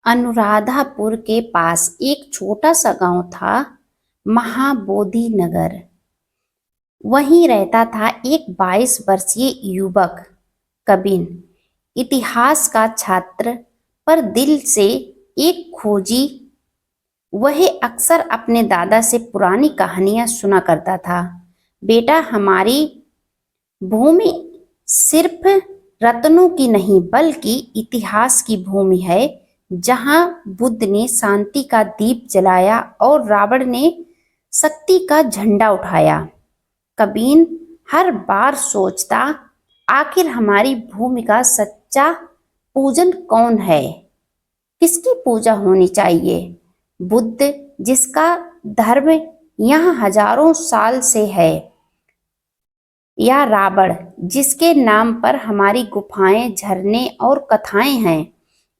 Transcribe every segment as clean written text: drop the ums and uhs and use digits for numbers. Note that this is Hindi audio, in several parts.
अनुराधापुर के पास एक छोटा सा गांव था, महाबोधि नगर। वहीं रहता था एक 22 वर्षीय युवक कबिन, इतिहास का छात्र पर दिल से एक खोजी। वह अक्सर अपने दादा से पुरानी कहानियां सुना करता था। बेटा, हमारी भूमि सिर्फ रत्नों की नहीं बल्कि इतिहास की भूमि है, जहां बुद्ध ने शांति का दीप जलाया और रावण ने शक्ति का झंडा उठाया। कबीर हर बार सोचता, आखिर हमारी भूमि का सच्चा पूजन कौन है? किसकी पूजा होनी चाहिए? बुद्ध, जिसका धर्म यहाँ हजारों साल से है, या रावण, जिसके नाम पर हमारी गुफाएं, झरने और कथाएं हैं?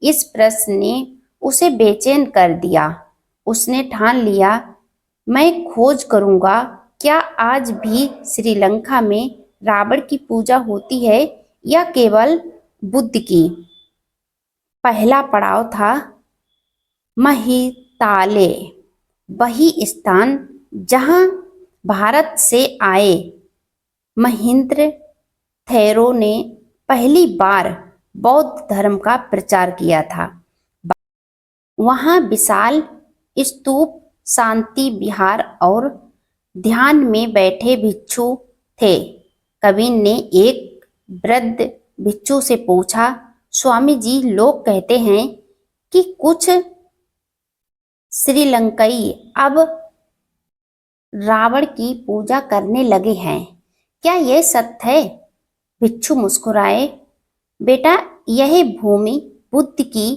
इस प्रश्न ने उसे बेचैन कर दिया। उसने ठान लिया, मैं खोज करूंगा। क्या आज भी श्रीलंका में रावण की पूजा होती है या केवल बुद्ध की? पहला पड़ाव था महिताले, वही स्थान जहां भारत से आए महेंद्र थेरो ने पहली बार बौद्ध धर्म का प्रचार किया था। वहां विशाल स्तूप, शांति विहार और ध्यान में बैठे भिक्षु थे। कबीर ने एक वृद्ध भिक्षु से पूछा, स्वामी जी, लोग कहते हैं कि कुछ श्रीलंकाई अब रावण की पूजा करने लगे हैं, क्या यह सत्य है? भिक्षु मुस्कुराए, बेटा, यह भूमि बुद्ध की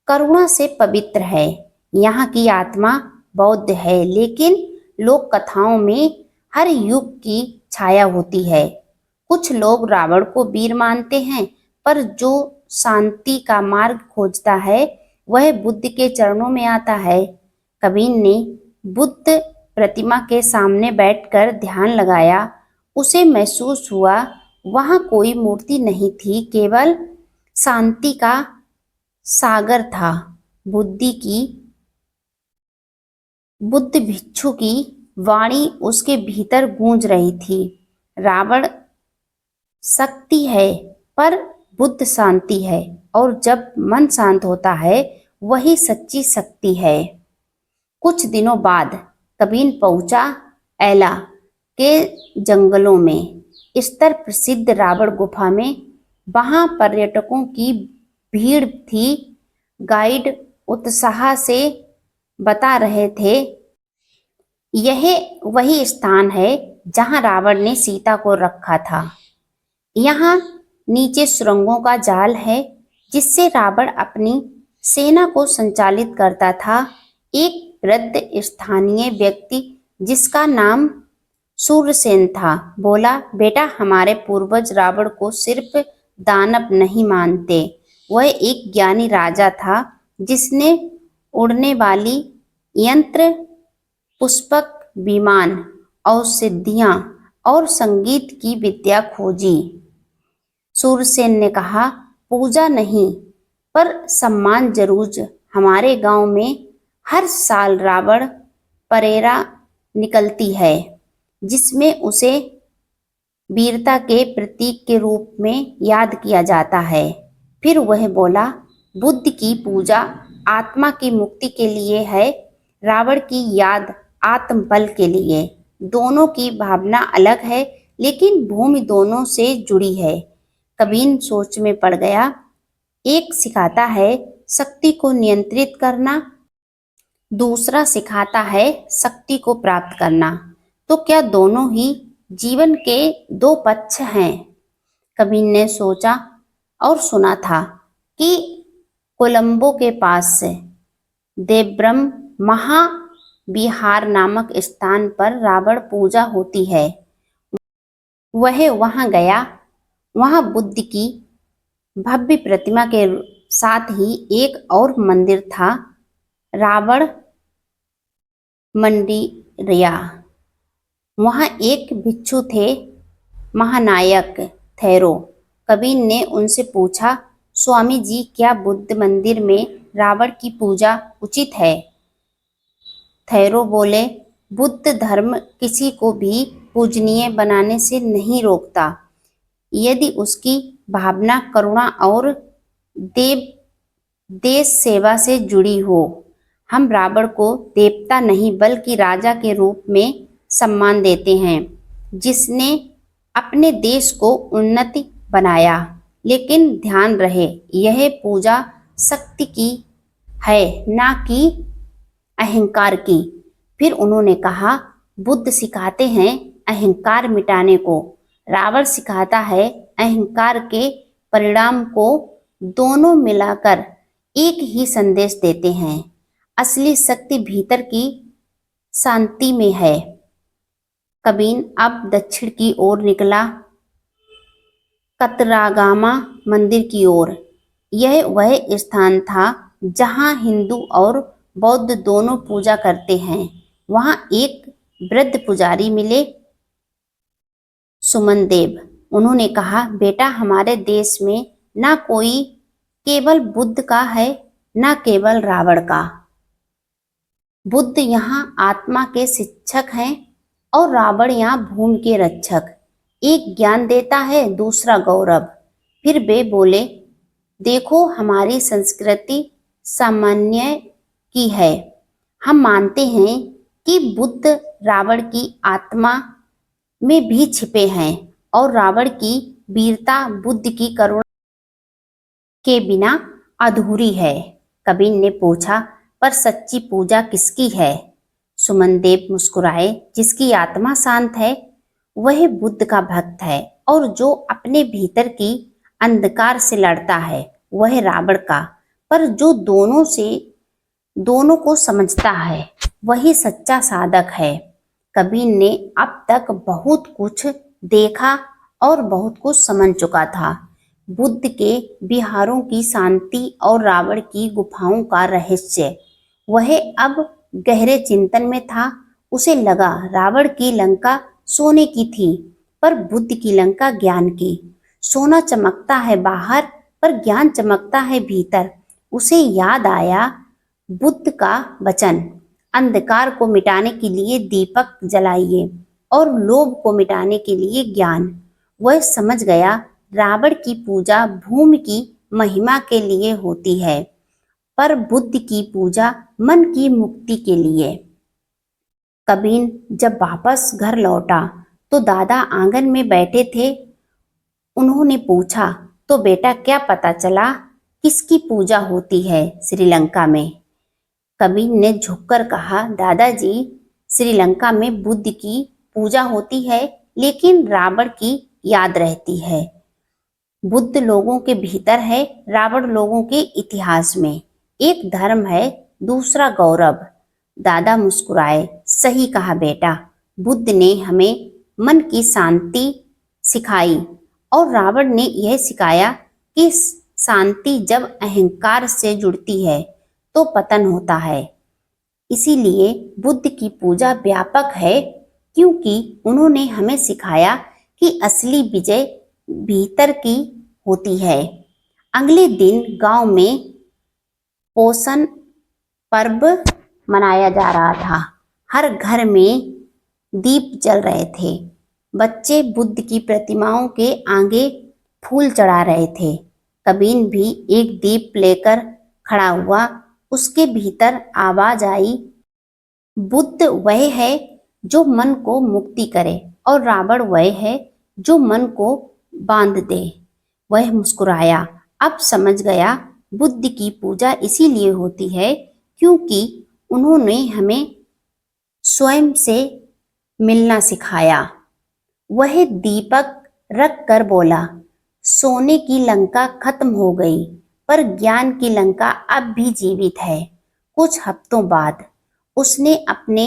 करुणा से पवित्र है। यहाँ की आत्मा बौद्ध है, लेकिन लोक कथाओं में हर युग की छाया होती है। कुछ लोग रावण को वीर मानते हैं, पर जो शांति का मार्ग खोजता है वह बुद्ध के चरणों में आता है। कबीर ने बुद्ध प्रतिमा के सामने बैठकर ध्यान लगाया। उसे महसूस हुआ वहां कोई मूर्ति नहीं थी, केवल शांति का सागर था। बुद्ध भिक्षु की वाणी उसके भीतर गूंज रही थी। रावण शक्ति है, पर बुद्ध शांति है, और जब मन शांत होता है वही सच्ची शक्ति है। कुछ दिनों बाद कबीर पहुंचा एला के जंगलों में, स्तर प्रसिद्ध रावण गुफा में। वहां पर्यटकों की भीड़ थी। गाइड उत्साह से बता रहे थे, यह वही स्थान है जहां रावण ने सीता को रखा था। यहाँ नीचे सुरंगों का जाल है, जिससे रावण अपनी सेना को संचालित करता था। एक वृद्ध स्थानीय व्यक्ति, जिसका नाम सूरसेन था, बोला, बेटा, हमारे पूर्वज रावण को सिर्फ दानव नहीं मानते, वह एक ज्ञानी राजा था जिसने उड़ने वाली यंत्र, पुष्पक विमान, औषधियां और संगीत की विद्या खोजी। सूरसेन ने कहा, पूजा नहीं पर सम्मान जरूर। हमारे गांव में हर साल रावण परेरा निकलती है, जिसमें उसे वीरता के प्रतीक के रूप में याद किया जाता है। फिर वह बोला, बुद्ध की पूजा आत्मा की मुक्ति के लिए है, रावण की याद आत्मबल के लिए। दोनों की भावना अलग है, लेकिन भूमि दोनों से जुड़ी है। कबीर सोच में पड़ गया। एक सिखाता है शक्ति को नियंत्रित करना, दूसरा सिखाता है शक्ति को प्राप्त करना। तो क्या दोनों ही जीवन के दो पक्ष हैं? कबीर ने सोचा और सुना था कि कोलंबो के पास देवब्रम महाविहार नामक स्थान पर रावण पूजा होती है। वह वहां गया। वहां बुद्ध की भव्य प्रतिमा के साथ ही एक और मंदिर था, रावण मंदिरिया। वहां एक भिक्षु थे, महानायक थेरो। कबीर ने उनसे पूछा, स्वामी जी, क्या बुद्ध मंदिर में रावण की पूजा उचित है। थैरो बोले, बुद्ध धर्म किसी को भी पूजनीय बनाने से नहीं रोकता, यदि उसकी भावना करुणा और देव देश सेवा से जुड़ी हो। हम रावण को देवता नहीं बल्कि राजा के रूप में सम्मान देते हैं, जिसने अपने देश को उन्नति बनाया। लेकिन ध्यान रहे, यह पूजा शक्ति की है, ना कि अहंकार की। फिर उन्होंने कहा, बुद्ध सिखाते हैं अहंकार मिटाने को, रावण सिखाता है अहंकार के परिणाम को। दोनों मिलाकर एक ही संदेश देते हैं। असली शक्ति भीतर की शांति में है। कबीर अब दक्षिण की ओर निकला, कतरागामा मंदिर की ओर। यह वह स्थान था जहां हिंदू और बौद्ध दोनों पूजा करते हैं। वहां एक वृद्ध पुजारी मिले, सुमन देव। उन्होंने कहा, बेटा, हमारे देश में ना कोई केवल बुद्ध का है, ना केवल रावण का। बुद्ध यहाँ आत्मा के शिक्षक हैं और रावण यहाँ भूमि के रक्षक। एक ज्ञान देता है, दूसरा गौरव। फिर वे बोले, देखो, हमारी संस्कृति सामान्य की है। हम मानते हैं कि बुद्ध रावण की आत्मा में भी छिपे हैं और रावण की वीरता बुद्ध की करुणा के बिना अधूरी है। कबीर ने पूछा, पर सच्ची पूजा किसकी है? सुमन देव मुस्कुराए, जिसकी आत्मा शांत है वह बुद्ध का भक्त है, और जो अपने भीतर की अंधकार से लड़ता है वह रावण का। पर जो दोनों को समझता है वही सच्चा साधक है। कबीर ने अब तक बहुत कुछ देखा और बहुत कुछ समझ चुका था। बुद्ध के विहारों की शांति और रावण की गुफाओं का रहस्य। वह अब गहरे चिंतन में था। उसे लगा, रावण की लंका सोने की थी, पर बुद्ध की लंका ज्ञान की। सोना चमकता है बाहर, पर ज्ञान चमकता है भीतर। उसे याद आया बुद्ध का वचन, अंधकार को मिटाने के लिए दीपक जलाइए और लोभ को मिटाने के लिए ज्ञान। वह समझ गया, रावण की पूजा भूमि की महिमा के लिए होती है, पर बुद्ध की पूजा मन की मुक्ति के लिए। कबीर जब वापस घर लौटा तो दादा आंगन में बैठे थे। उन्होंने पूछा, तो बेटा, क्या पता चला किसकी पूजा होती है श्रीलंका में? कबीर ने झुककर कहा, दादाजी, श्रीलंका में बुद्ध की पूजा होती है, लेकिन रावण की याद रहती है। बुद्ध लोगों के भीतर है, रावण लोगों के इतिहास में। एक धर्म है, दूसरा गौरव। दादा मुस्कुराए, सही कहा बेटा, बुद्ध ने हमें मन की शांति सिखाई और रावण ने यह सिखाया कि शांति जब अहंकार से जुड़ती है तो पतन होता है। इसीलिए बुद्ध की पूजा व्यापक है, क्योंकि उन्होंने हमें सिखाया कि असली विजय भीतर की होती है। अगले दिन गांव में पोषण पर्व मनाया जा रहा था। हर घर में दीप जल रहे थे। बच्चे बुद्ध की प्रतिमाओं के आगे फूल चढ़ा रहे थे। कबीर भी एक दीप लेकर खड़ा हुआ। उसके भीतर आवाज आई, बुद्ध वह है जो मन को मुक्ति करे और रावण वह है जो मन को बांध दे। वह मुस्कुराया, अब समझ गया, बुद्ध की पूजा इसीलिए होती है क्योंकि उन्होंने हमें स्वयं से मिलना सिखाया। वह दीपक रख कर बोला, सोने की लंका खत्म हो गई, पर ज्ञान की लंका अब भी जीवित है। कुछ हफ्तों बाद उसने अपने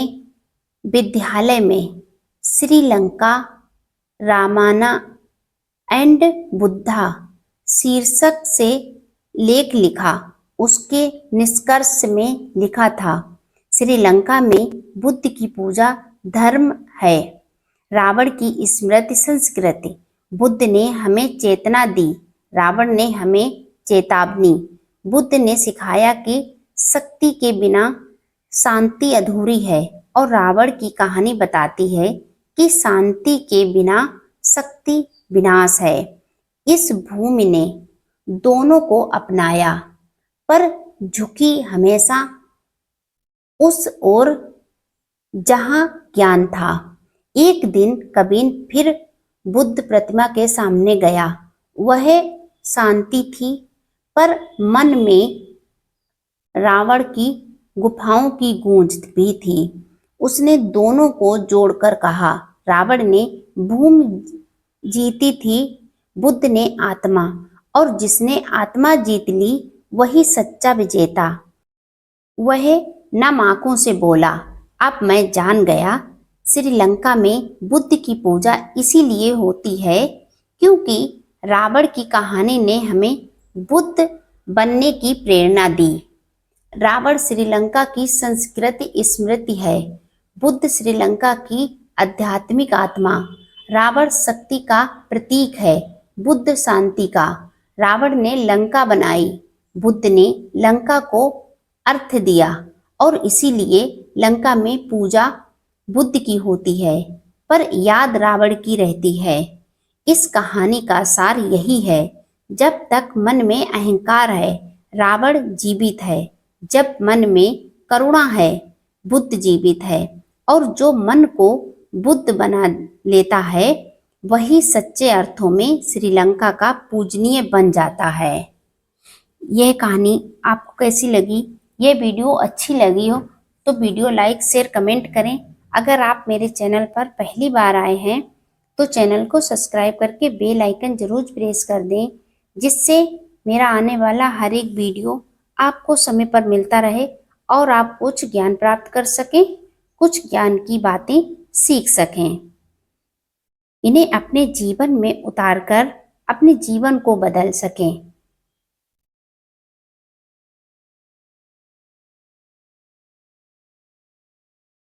विद्यालय में श्रीलंका रामायण एंड बुद्धा शीर्षक से लेख लिखा। उसके निष्कर्ष में लिखा था, श्रीलंका में बुद्ध की पूजा धर्म है, रावण की स्मृति संस्कृति। बुद्ध ने हमें चेतना दी, रावण ने हमें चेतावनी। बुद्ध ने सिखाया कि शक्ति के बिना शांति अधूरी है और रावण की कहानी बताती है कि शांति के बिना शक्ति विनाश है। इस भूमि ने दोनों को अपनाया पर झुकी हमेशा उस ओर जहां ज्ञान था। एक दिन कबीर फिर बुद्ध प्रतिमा के सामने गया। वह शांति थी पर मन में रावण की गुफाओं की गूंज भी थी। उसने दोनों को जोड़कर कहा, रावण ने भूमि जीती थी, बुद्ध ने आत्मा, और जिसने आत्मा जीत ली वही सच्चा विजेता। वह नम आंखों से बोला, अब मैं जान गया, श्रीलंका में बुद्ध की पूजा इसीलिए होती है क्योंकि रावण की कहानी ने हमें बुद्ध बनने की प्रेरणा दी। रावण श्रीलंका की संस्कृति स्मृति है, बुद्ध श्रीलंका की आध्यात्मिक आत्मा। रावण शक्ति का प्रतीक है, बुद्ध शांति का। रावण ने लंका बनाई, बुद्ध ने लंका को अर्थ दिया और इसीलिए लंका में पूजा बुद्ध की होती है पर याद रावण की रहती है। इस कहानी का सार यही है, जब तक मन में अहंकार है रावण जीवित है, जब मन में करुणा है बुद्ध जीवित है, और जो मन को बुद्ध बना लेता है वही सच्चे अर्थों में श्रीलंका का पूजनीय बन जाता है। यह कहानी आपको कैसी लगी? यह वीडियो अच्छी लगी हो तो वीडियो लाइक शेयर कमेंट करें। अगर आप मेरे चैनल पर पहली बार आए हैं तो चैनल को सब्सक्राइब करके बेल आइकन जरूर प्रेस कर दें, जिससे मेरा आने वाला हर एक वीडियो आपको समय पर मिलता रहे और आप कुछ ज्ञान प्राप्त कर सकें, कुछ ज्ञान की बातें सीख सकें, इन्हें अपने जीवन में उतारकर अपने जीवन को बदल सकें।